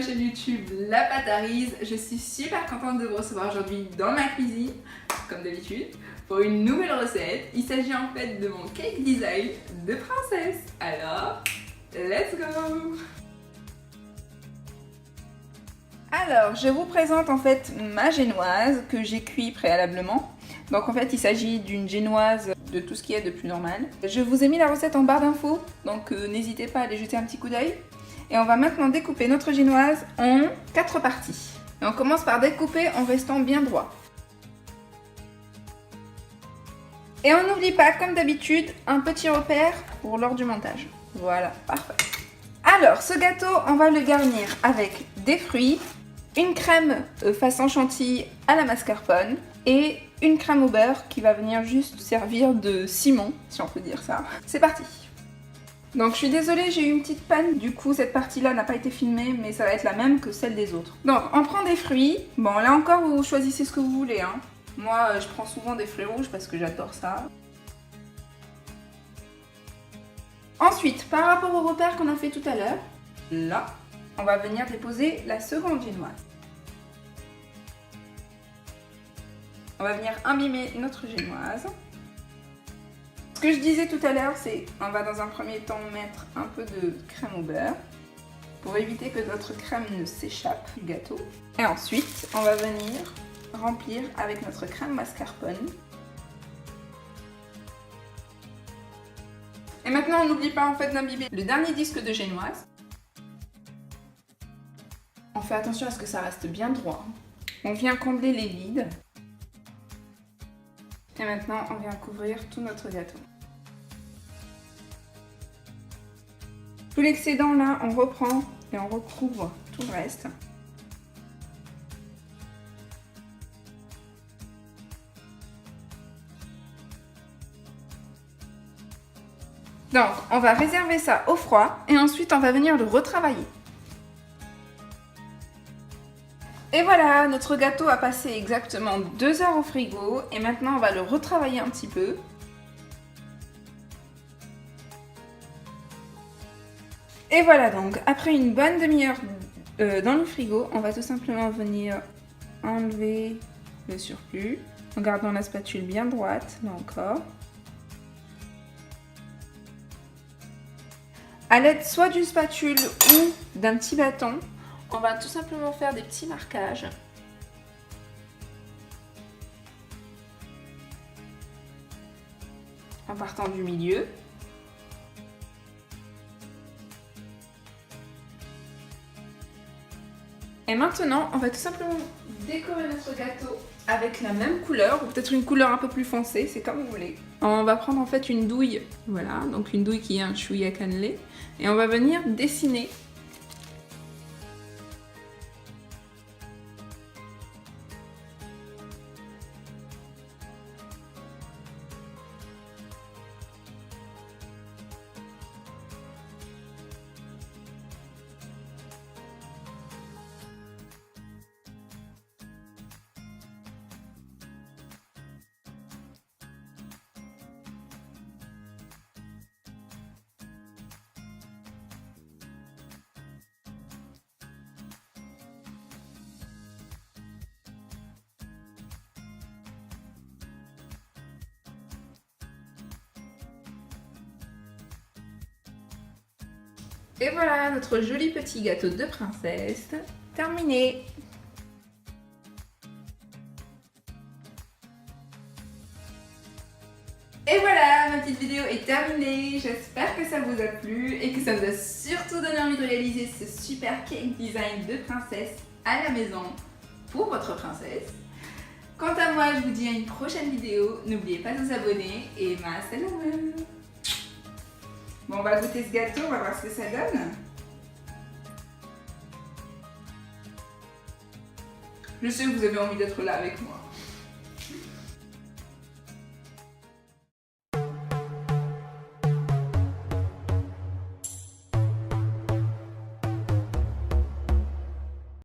ma chaîne YouTube La Pâtarise. Je suis super contente de vous recevoir aujourd'hui dans ma cuisine, comme d'habitude, pour une nouvelle recette. Il s'agit en fait de mon cake design de princesse. Alors, let's go! Alors, je vous présente en fait ma génoise que j'ai cuit préalablement. Donc en fait, il s'agit d'une génoise de tout ce qui est de plus normal. Je vous ai mis la recette en barre d'infos, donc n'hésitez pas à aller jeter un petit coup d'œil. Et on va maintenant découper notre génoise en 4 parties. Et on commence par découper en restant bien droit. Et on n'oublie pas, comme d'habitude, un petit repère pour lors du montage. Voilà, parfait. Alors, ce gâteau, on va le garnir avec des fruits, une crème façon chantilly à la mascarpone et une crème au beurre qui va venir juste servir de ciment, si on peut dire ça. C'est parti! Donc je suis désolée, j'ai eu une petite panne, du coup cette partie-là n'a pas été filmée, mais ça va être la même que celle des autres. Donc on prend des fruits, bon là encore vous choisissez ce que vous voulez, hein. Moi je prends souvent des fruits rouges parce que j'adore ça. Ensuite, par rapport au repère qu'on a fait tout à l'heure, là, on va venir déposer la seconde génoise. On va venir imbiber notre génoise. Ce que je disais tout à l'heure, c'est on va dans un premier temps mettre un peu de crème au beurre pour éviter que notre crème ne s'échappe du gâteau. Et ensuite, on va venir remplir avec notre crème mascarpone. Et maintenant, on n'oublie pas en fait d'imbiber le dernier disque de génoise. On fait attention à ce que ça reste bien droit. On vient combler les vides. Et maintenant, on vient couvrir tout notre gâteau. Tout l'excédent là, on reprend et on recouvre tout le reste. Donc, on va réserver ça au froid et ensuite on va venir le retravailler. Et voilà, notre gâteau a passé exactement 2 heures au frigo et maintenant on va le retravailler un petit peu. Et voilà donc, après une bonne demi-heure dans le frigo, on va tout simplement venir enlever le surplus en gardant la spatule bien droite, là encore. À l'aide soit d'une spatule ou d'un petit bâton, on va tout simplement faire des petits marquages. En partant du milieu. Et maintenant, on va tout simplement décorer notre gâteau avec la même couleur, ou peut-être une couleur un peu plus foncée, c'est comme vous voulez. On va prendre en fait une douille, voilà, donc une douille qui est un chouïa cannelé, et on va venir dessiner. Et voilà notre joli petit gâteau de princesse terminé. Et voilà, ma petite vidéo est terminée. J'espère que ça vous a plu et que ça vous a surtout donné envie de réaliser ce super cake design de princesse à la maison pour votre princesse. Quant à moi, je vous dis à une prochaine vidéo. N'oubliez pas de vous abonner et ma salam. Bon, on va goûter ce gâteau, on va voir ce que ça donne. Je sais que vous avez envie d'être là avec moi.